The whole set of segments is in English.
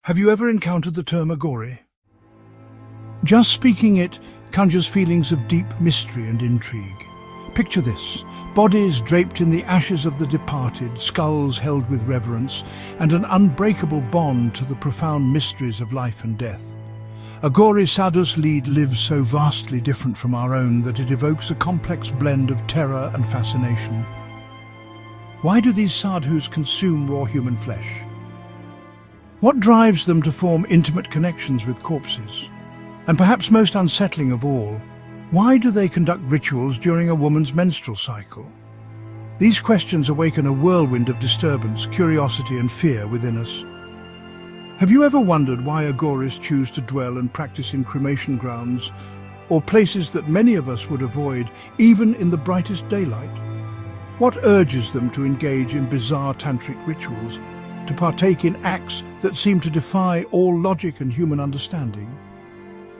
Have you ever encountered the term Agori? Just speaking it conjures feelings of deep mystery and intrigue. Picture this: bodies draped in the ashes of the departed, skulls held with reverence, and an unbreakable bond to the profound mysteries of life and death. Agori sadhus lead lives so vastly different from our own that it evokes a complex blend of terror and fascination. Why do these sadhus consume raw human flesh? What drives them to form intimate connections with corpses? And perhaps most unsettling of all, why do they conduct rituals during a woman's menstrual cycle? These questions awaken a whirlwind of disturbance, curiosity and fear within us. Have you ever wondered why Aghoris choose to dwell and practice in cremation grounds, or places that many of us would avoid even in the brightest daylight? What urges them to engage in bizarre tantric rituals, to partake in acts that seem to defy all logic and human understanding?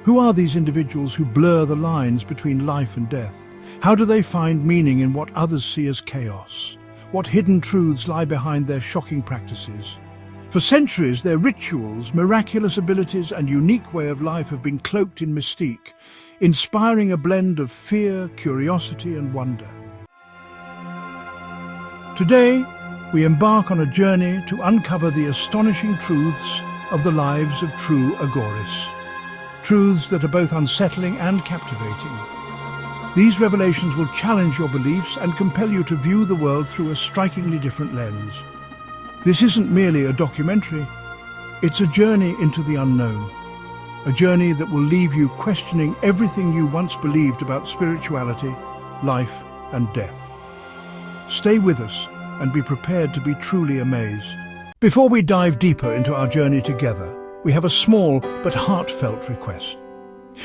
Who are these individuals who blur the lines between life and death? How do they find meaning in what others see as chaos? What hidden truths lie behind their shocking practices? For centuries, their rituals, miraculous abilities, and unique way of life have been cloaked in mystique, inspiring a blend of fear, curiosity, and wonder. Today, we embark on a journey to uncover the astonishing truths of the lives of true Aghoris. Truths that are both unsettling and captivating. These revelations will challenge your beliefs and compel you to view the world through a strikingly different lens. This isn't merely a documentary, it's a journey into the unknown. A journey that will leave you questioning everything you once believed about spirituality, life and death. Stay with us and be prepared to be truly amazed. Before we dive deeper into our journey together, we have a small but heartfelt request.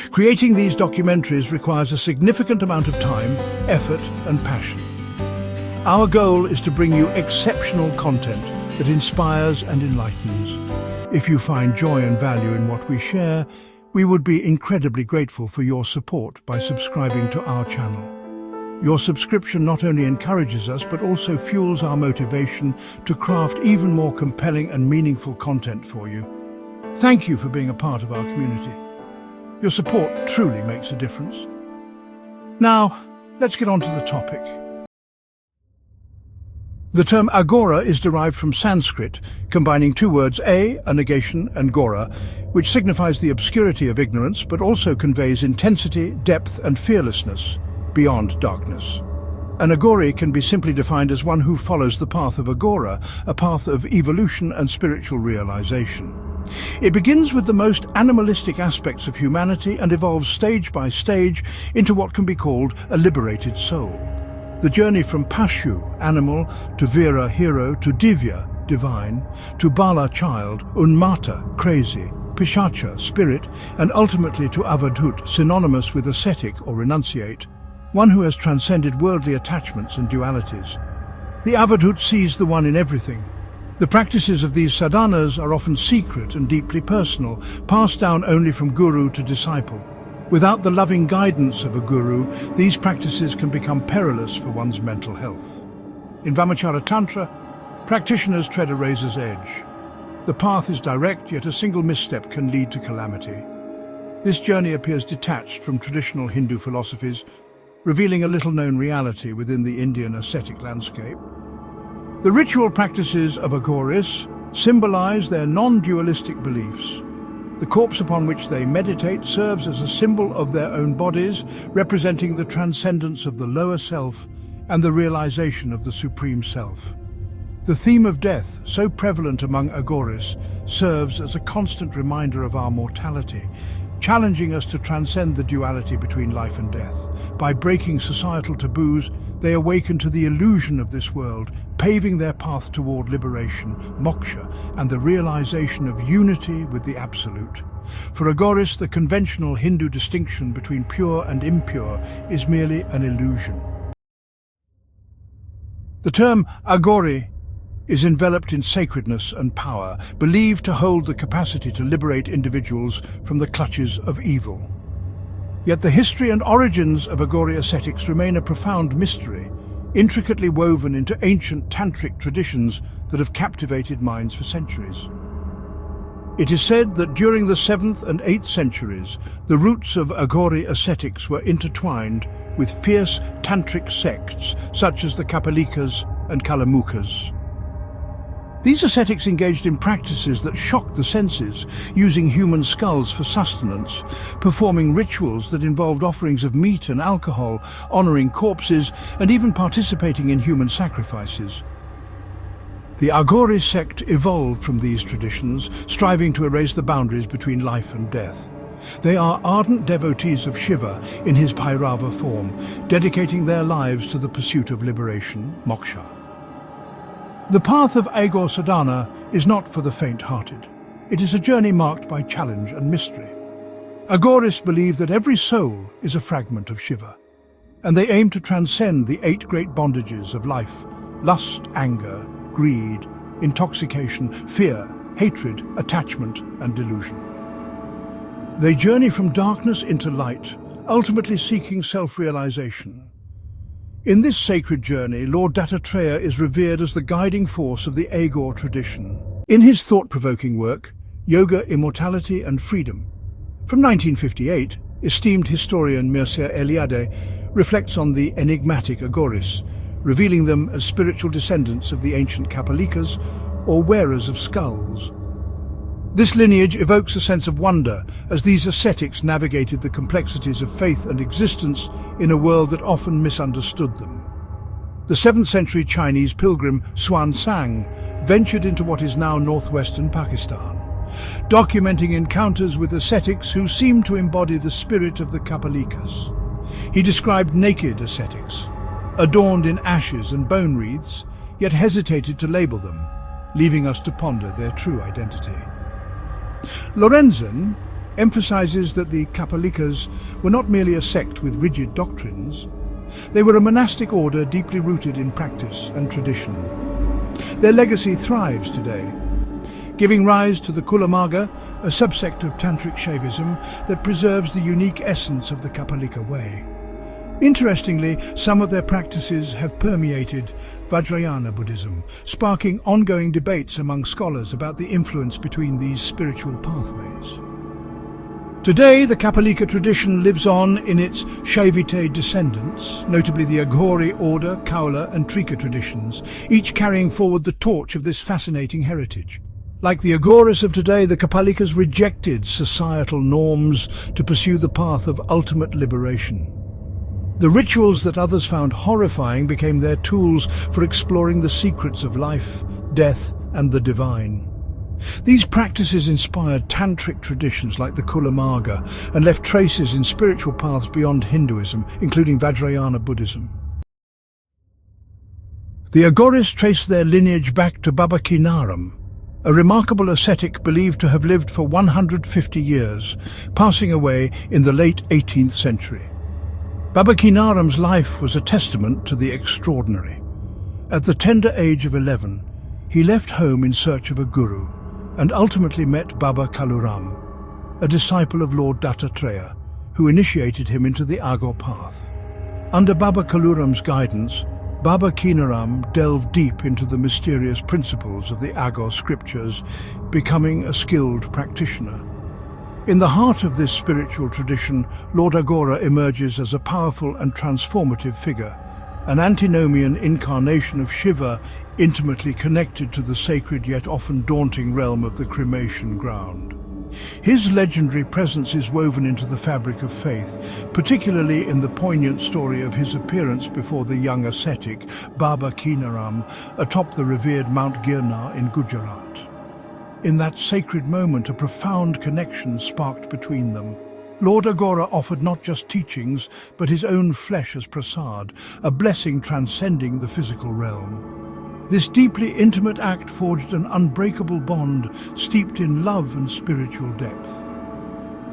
Creating these documentaries requires a significant amount of time, effort and passion. Our goal is to bring you exceptional content that inspires and enlightens. If you find joy and value in what we share, we would be incredibly grateful for your support by subscribing to our channel. Your subscription not only encourages us, but also fuels our motivation to craft even more compelling and meaningful content for you. Thank you for being a part of our community. Your support truly makes a difference. Now, let's get on to the topic. The term aghora is derived from Sanskrit, combining two words, a negation, and gora, which signifies the obscurity of ignorance, but also conveys intensity, depth, and fearlessness beyond darkness. An Agori can be simply defined as one who follows the path of aghora, a path of evolution and spiritual realization. It begins with the most animalistic aspects of humanity and evolves stage by stage into what can be called a liberated soul. The journey from Pashu, animal, to Vira, hero, to Divya, divine, to Bala, child, Unmata, crazy, Pishacha, spirit, and ultimately to Avadhut, synonymous with ascetic or renunciate, one who has transcended worldly attachments and dualities. The Avadhut sees the one in everything. The practices of these sadhanas are often secret and deeply personal, passed down only from guru to disciple. Without the loving guidance of a guru, these practices can become perilous for one's mental health. In Vamachara Tantra, practitioners tread a razor's edge. The path is direct, yet a single misstep can lead to calamity. This journey appears detached from traditional Hindu philosophies, revealing a little-known reality within the Indian ascetic landscape. The ritual practices of Aghoris symbolize their non-dualistic beliefs. The corpse upon which they meditate serves as a symbol of their own bodies, representing the transcendence of the lower self and the realization of the supreme self. The theme of death, so prevalent among Aghoris, serves as a constant reminder of our mortality, challenging us to transcend the duality between life and death. By breaking societal taboos, they awaken to the illusion of this world, paving their path toward liberation, moksha, and the realization of unity with the Absolute. For Aghoris, the conventional Hindu distinction between pure and impure is merely an illusion. The term Aghori is enveloped in sacredness and power, believed to hold the capacity to liberate individuals from the clutches of evil. Yet the history and origins of Aghori ascetics remain a profound mystery, intricately woven into ancient tantric traditions that have captivated minds for centuries. It is said that during the 7th and 8th centuries, the roots of Aghori ascetics were intertwined with fierce tantric sects such as the Kapalikas and Kalamukas. These ascetics engaged in practices that shocked the senses, using human skulls for sustenance, performing rituals that involved offerings of meat and alcohol, honoring corpses, and even participating in human sacrifices. The Agori sect evolved from these traditions, striving to erase the boundaries between life and death. They are ardent devotees of Shiva in his Bhairava form, dedicating their lives to the pursuit of liberation, moksha. The path of Agor sadhana is not for the faint-hearted. It is a journey marked by challenge and mystery. Aghoris believe that every soul is a fragment of Shiva, and they aim to transcend the 8 great bondages of life: lust, anger, greed, intoxication, fear, hatred, attachment, and delusion. They journey from darkness into light, ultimately seeking self-realization. In this sacred journey, Lord Dattatreya is revered as the guiding force of the Agor tradition. In his thought-provoking work, Yoga, Immortality and Freedom, from 1958, esteemed historian Mircea Eliade reflects on the enigmatic Aghoris, revealing them as spiritual descendants of the ancient Kapalikas, or wearers of skulls. This lineage evokes a sense of wonder as these ascetics navigated the complexities of faith and existence in a world that often misunderstood them. The 7th century Chinese pilgrim Xuanzang ventured into what is now northwestern Pakistan, documenting encounters with ascetics who seemed to embody the spirit of the Kapalikas. He described naked ascetics, adorned in ashes and bone wreaths, yet hesitated to label them, leaving us to ponder their true identity. Lorenzen emphasizes that the Kapalikas were not merely a sect with rigid doctrines. They were a monastic order deeply rooted in practice and tradition. Their legacy thrives today, giving rise to the Kulamaga, a subsect of Tantric Shaivism that preserves the unique essence of the Kapalika way. Interestingly, some of their practices have permeated Vajrayana Buddhism, sparking ongoing debates among scholars about the influence between these spiritual pathways. Today, the Kapalika tradition lives on in its Shaivite descendants, notably the Aghori order, Kaula and Trika traditions, each carrying forward the torch of this fascinating heritage. Like the Aghoris of today, the Kapalikas rejected societal norms to pursue the path of ultimate liberation. The rituals that others found horrifying became their tools for exploring the secrets of life, death, and the divine. These practices inspired tantric traditions like the Kulamaga and left traces in spiritual paths beyond Hinduism, including Vajrayana Buddhism. The Aghoris trace their lineage back to Baba Kinaram, a remarkable ascetic believed to have lived for 150 years, passing away in the late 18th century. Baba Kinaram's life was a testament to the extraordinary. At the tender age of 11, he left home in search of a guru and ultimately met Baba Kalaram, a disciple of Lord Dattatreya, who initiated him into the Agor path. Under Baba Kalaram's guidance, Baba Kinaram delved deep into the mysterious principles of the Agor scriptures, becoming a skilled practitioner. In the heart of this spiritual tradition, Lord Aghora emerges as a powerful and transformative figure, an antinomian incarnation of Shiva intimately connected to the sacred yet often daunting realm of the cremation ground. His legendary presence is woven into the fabric of faith, particularly in the poignant story of his appearance before the young ascetic Baba Kinaram atop the revered Mount Girnar in Gujarat. In that sacred moment, a profound connection sparked between them. Lord Aghora offered not just teachings, but his own flesh as prasad, a blessing transcending the physical realm. This deeply intimate act forged an unbreakable bond steeped in love and spiritual depth.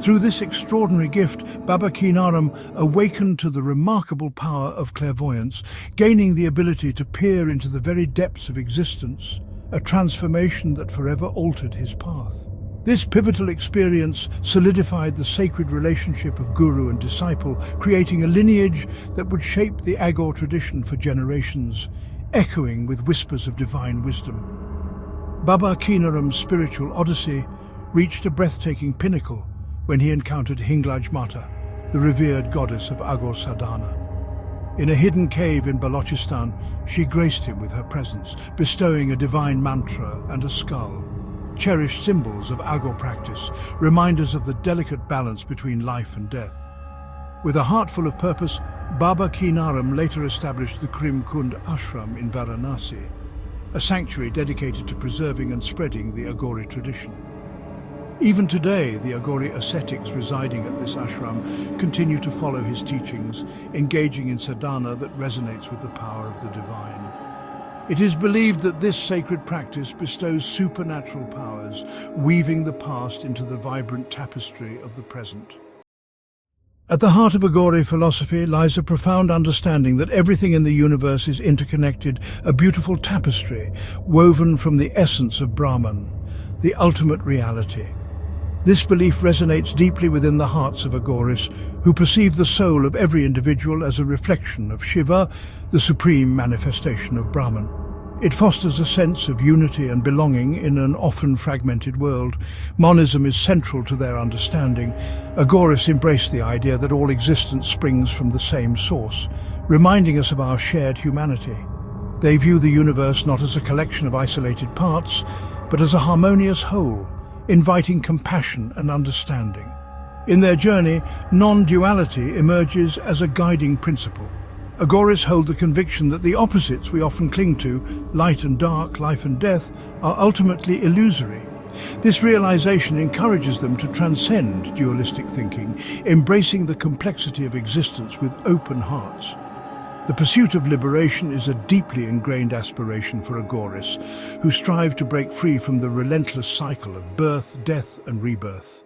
Through this extraordinary gift, Baba Kinaram awakened to the remarkable power of clairvoyance, gaining the ability to peer into the very depths of existence, a transformation that forever altered his path. This pivotal experience solidified the sacred relationship of guru and disciple, creating a lineage that would shape the Agor tradition for generations, echoing with whispers of divine wisdom. Baba Kinaram's spiritual odyssey reached a breathtaking pinnacle when he encountered Hinglaj Mata, the revered goddess of Agor sadhana. In a hidden cave in Balochistan, she graced him with her presence, bestowing a divine mantra and a skull, cherished symbols of Agor practice, reminders of the delicate balance between life and death. With a heart full of purpose, Baba Kinaram later established the Krim Kund ashram in Varanasi, a sanctuary dedicated to preserving and spreading the Aghori tradition. Even today, the Aghori ascetics residing at this ashram continue to follow his teachings, engaging in sadhana that resonates with the power of the divine. It is believed that this sacred practice bestows supernatural powers, weaving the past into the vibrant tapestry of the present. At the heart of Aghori philosophy lies a profound understanding that everything in the universe is interconnected, a beautiful tapestry woven from the essence of Brahman, the ultimate reality. This belief resonates deeply within the hearts of Aghoris, who perceive the soul of every individual as a reflection of Shiva, the supreme manifestation of Brahman. It fosters a sense of unity and belonging in an often fragmented world. Monism is central to their understanding. Aghoris embrace the idea that all existence springs from the same source, reminding us of our shared humanity. They view the universe not as a collection of isolated parts, but as a harmonious whole, inviting compassion and understanding. In their journey, non-duality emerges as a guiding principle. Aghoris hold the conviction that the opposites we often cling to, light and dark, life and death, are ultimately illusory. This realization encourages them to transcend dualistic thinking, embracing the complexity of existence with open hearts. The pursuit of liberation is a deeply ingrained aspiration for Aghoris, who strive to break free from the relentless cycle of birth, death and rebirth.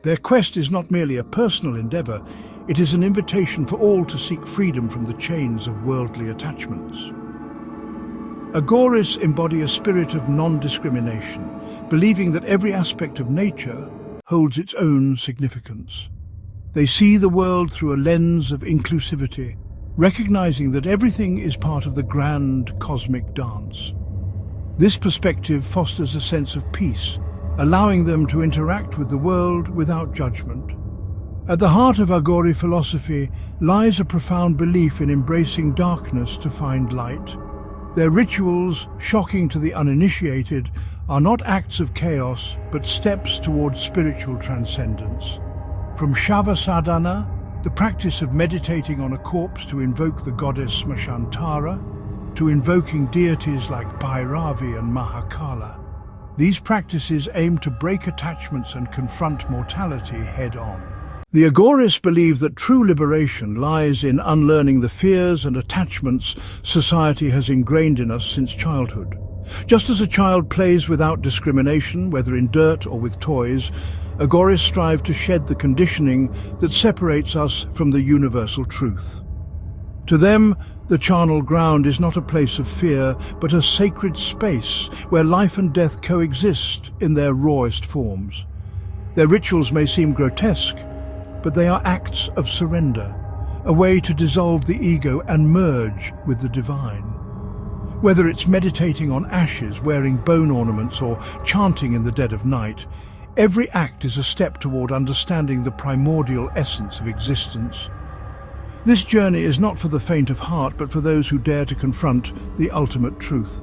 Their quest is not merely a personal endeavor, it is an invitation for all to seek freedom from the chains of worldly attachments. Aghoris embody a spirit of non-discrimination, believing that every aspect of nature holds its own significance. They see the world through a lens of inclusivity, recognizing that everything is part of the grand cosmic dance. This perspective fosters a sense of peace, allowing them to interact with the world without judgment. At the heart of Aghori philosophy lies a profound belief in embracing darkness to find light. Their rituals, shocking to the uninitiated, are not acts of chaos, but steps towards spiritual transcendence. From Shava sadhana, the practice of meditating on a corpse to invoke the goddess Smashantara, to invoking deities like Bhairavi and Mahakala, these practices aim to break attachments and confront mortality head-on. The Aghoris believe that true liberation lies in unlearning the fears and attachments society has ingrained in us since childhood. Just as a child plays without discrimination, whether in dirt or with toys, Aghoris strive to shed the conditioning that separates us from the universal truth. To them, the charnel ground is not a place of fear, but a sacred space where life and death coexist in their rawest forms. Their rituals may seem grotesque, but they are acts of surrender, a way to dissolve the ego and merge with the divine. Whether it's meditating on ashes, wearing bone ornaments, or chanting in the dead of night, every act is a step toward understanding the primordial essence of existence. This journey is not for the faint of heart, but for those who dare to confront the ultimate truth.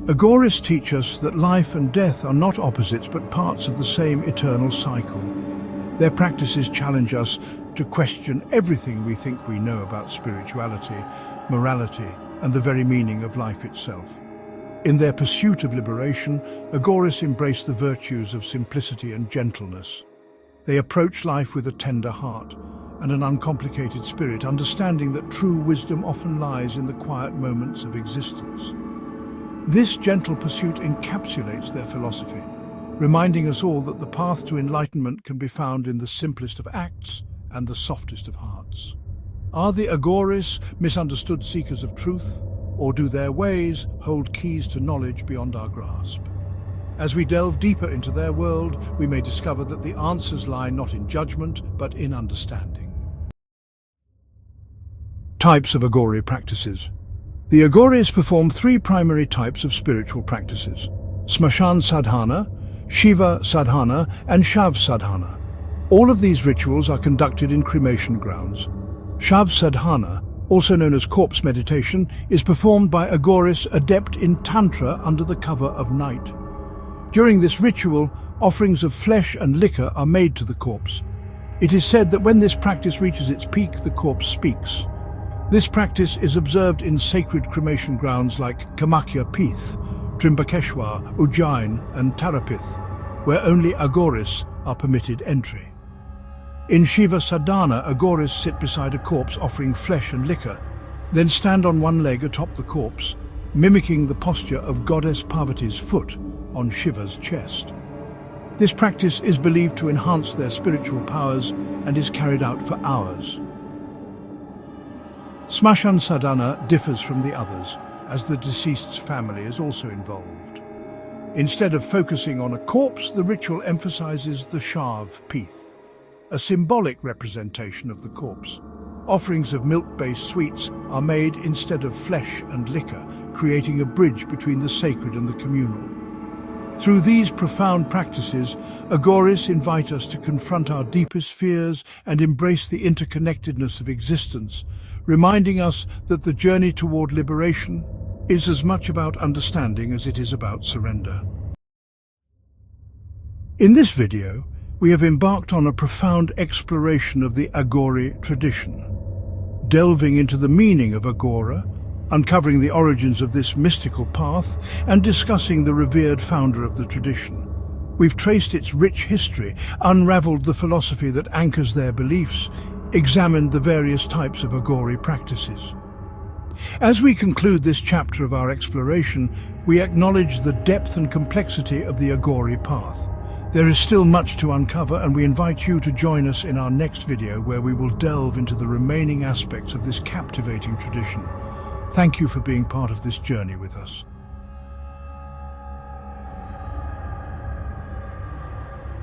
Aghoris teach us that life and death are not opposites, but parts of the same eternal cycle. Their practices challenge us to question everything we think we know about spirituality, morality, and the very meaning of life itself. In their pursuit of liberation, Aghoris embrace the virtues of simplicity and gentleness. They approach life with a tender heart and an uncomplicated spirit, understanding that true wisdom often lies in the quiet moments of existence. This gentle pursuit encapsulates their philosophy, reminding us all that the path to enlightenment can be found in the simplest of acts and the softest of hearts. Are the Aghoris misunderstood seekers of truth, or do their ways hold keys to knowledge beyond our grasp? As we delve deeper into their world, we may discover that the answers lie not in judgment, but in understanding. Types of Aghori practices. The Aghoris perform three primary types of spiritual practices: Smashan sadhana, shiva sadhana and shav sadhana. All of these rituals are conducted in cremation grounds. Shav sadhana, also known as corpse meditation, is performed by Aghoris, adept in tantra under the cover of night. During this ritual, offerings of flesh and liquor are made to the corpse. It is said that when this practice reaches its peak, the corpse speaks. This practice is observed in sacred cremation grounds like Kamakya Pith, Trimbakeshwar, Ujjain and Tarapith, where only Aghoris are permitted entry. In Shiva Sadhana, Aghoris sit beside a corpse offering flesh and liquor, then stand on one leg atop the corpse, mimicking the posture of goddess Parvati's foot on Shiva's chest. This practice is believed to enhance their spiritual powers and is carried out for hours. Smashan Sadhana differs from the others, as the deceased's family is also involved. Instead of focusing on a corpse, the ritual emphasizes the shav pith, a symbolic representation of the corpse. Offerings of milk-based sweets are made instead of flesh and liquor, creating a bridge between the sacred and the communal. Through these profound practices, Aghoris invite us to confront our deepest fears and embrace the interconnectedness of existence, reminding us that the journey toward liberation is as much about understanding as it is about surrender. In this video, we have embarked on a profound exploration of the Aghori tradition, delving into the meaning of aghora, uncovering the origins of this mystical path, and discussing the revered founder of the tradition. We've traced its rich history, unraveled the philosophy that anchors their beliefs, examined the various types of Aghori practices. As we conclude this chapter of our exploration, we acknowledge the depth and complexity of the Aghori path. There is still much to uncover, and we invite you to join us in our next video, where we will delve into the remaining aspects of this captivating tradition. Thank you for being part of this journey with us.